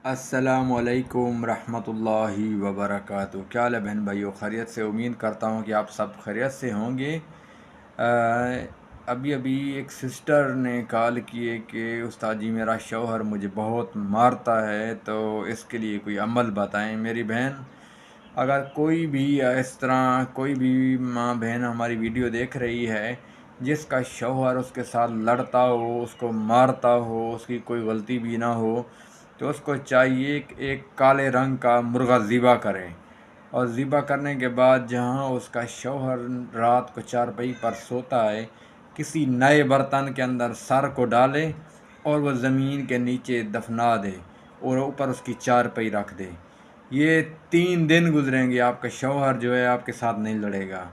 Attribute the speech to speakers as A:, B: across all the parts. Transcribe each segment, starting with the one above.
A: السلام علیکم ورحمۃ اللہ وبرکاتہ۔ کیا حال ہے بہن بھائیو؟ خیریت سے؟ امید کرتا ہوں کہ آپ سب خیریت سے ہوں گے۔ ابھی ایک سسٹر نے کال کیے کہ استاد جی میرا شوہر مجھے بہت مارتا ہے، تو اس کے لیے کوئی عمل بتائیں۔ میری بہن، اگر کوئی بھی اس طرح کوئی بھی ماں بہن ہماری ویڈیو دیکھ رہی ہے جس کا شوہر اس کے ساتھ لڑتا ہو، اس کو مارتا ہو، اس کی کوئی غلطی بھی نہ ہو، تو اس کو چاہیے کہ ایک کالے رنگ کا مرغا ذبح کریں، اور ذبح کرنے کے بعد جہاں اس کا شوہر رات کو چارپائی پر سوتا ہے، کسی نئے برتن کے اندر سر کو ڈالے اور وہ زمین کے نیچے دفنا دے اور اوپر اس کی چارپائی رکھ دے۔ یہ 3 دن گزریں گے، آپ کا شوہر جو ہے آپ کے ساتھ نہیں لڑے گا۔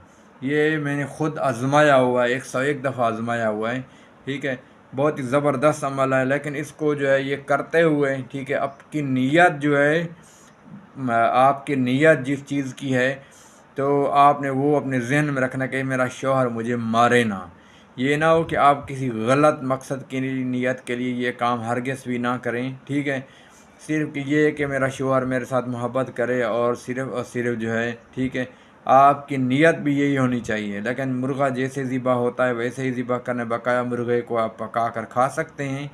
A: یہ میں نے خود آزمایا ہوا ہے، 101 دفعہ آزمایا ہوا ہے، ٹھیک ہے۔ بہت ہی زبردست عمل ہے، لیکن اس کو جو ہے یہ کرتے ہوئے، ٹھیک ہے، آپ کی نیت جو ہے، آپ کی نیت جس چیز کی ہے، تو آپ نے وہ اپنے ذہن میں رکھنا کہ میرا شوہر مجھے مارے نہ۔ یہ نہ ہو کہ آپ کسی غلط مقصد کی نیت کے لیے یہ کام ہرگز بھی نہ کریں، ٹھیک ہے۔ صرف کہ یہ ہے کہ میرا شوہر میرے ساتھ محبت کرے، اور صرف جو ہے، ٹھیک ہے، آپ کی نیت بھی یہی ہونی چاہیے۔ لیکن مرغا جیسے ذبح ہوتا ہے ویسے ہی ذبح کرنے، بقایا مرغے کو آپ پکا کر کھا سکتے ہیں۔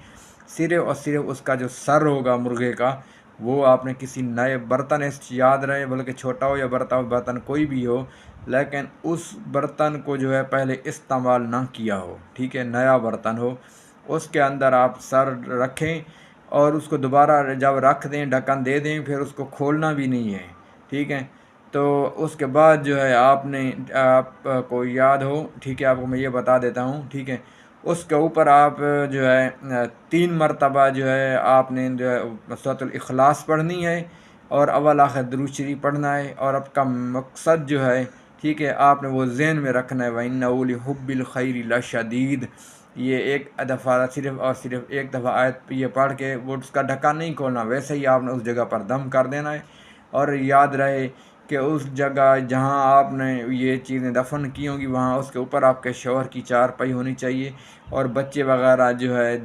A: صرف اس کا جو سر ہوگا مرغے کا، وہ آپ نے کسی نئے برتن، یاد رہے، بلکہ چھوٹا ہو یا برتن کوئی بھی ہو، لیکن اس برتن کو جو ہے پہلے استعمال نہ کیا ہو، ٹھیک ہے، نیا برتن ہو، اس کے اندر آپ سر رکھیں، اور اس کو دوبارہ جب رکھ دیں ڈھکن دے دیں، پھر اس کو کھولنا بھی نہیں ہے، ٹھیک ہے۔ تو اس کے بعد جو ہے آپ کو یاد ہو، ٹھیک ہے، آپ کو میں یہ بتا دیتا ہوں، ٹھیک ہے، اس کے اوپر آپ جو ہے 3 مرتبہ جو ہے آپ نے جو ہے سورۃ الاخلاص پڑھنی ہے، اور اول آخر درود شریف پڑھنا ہے، اور آپ کا مقصد جو ہے، ٹھیک ہے، آپ نے وہ ذہن میں رکھنا ہے، وَإِنَّهُ لِحُبِّ الْخَيْرِ لَشَدِيدٌ۔ یہ ایک دفعہ صرف ایک دفعہ آیت یہ پڑھ کے وہ اس کا ڈھکن نہیں کھولنا، ویسے ہی آپ نے اس جگہ پر دم کر دینا ہے۔ اور یاد رہے کہ اس جگہ جہاں آپ نے یہ چیزیں دفن کی ہوں گی، وہاں اس کے اوپر آپ کے شوہر کی چارپائی ہونی چاہیے، اور بچے وغیرہ جو ہے،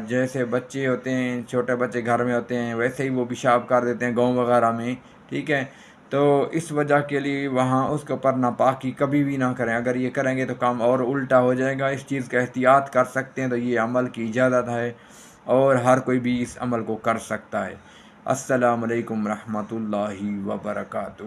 A: جیسے بچے ہوتے ہیں، چھوٹے بچے گھر میں ہوتے ہیں، ویسے ہی وہ پیشاب کر دیتے ہیں گاؤں وغیرہ میں، ٹھیک ہے۔ تو اس وجہ کے لیے وہاں اس کے اوپر ناپاکی کبھی بھی نہ کریں۔ اگر یہ کریں گے تو کام اور الٹا ہو جائے گا۔ اس چیز کا احتیاط کر سکتے ہیں تو یہ عمل کی اجازت ہے، اور ہر کوئی بھی اس عمل کو کر سکتا ہے۔ السلام علیکم ورحمۃ اللہ وبرکاتہ۔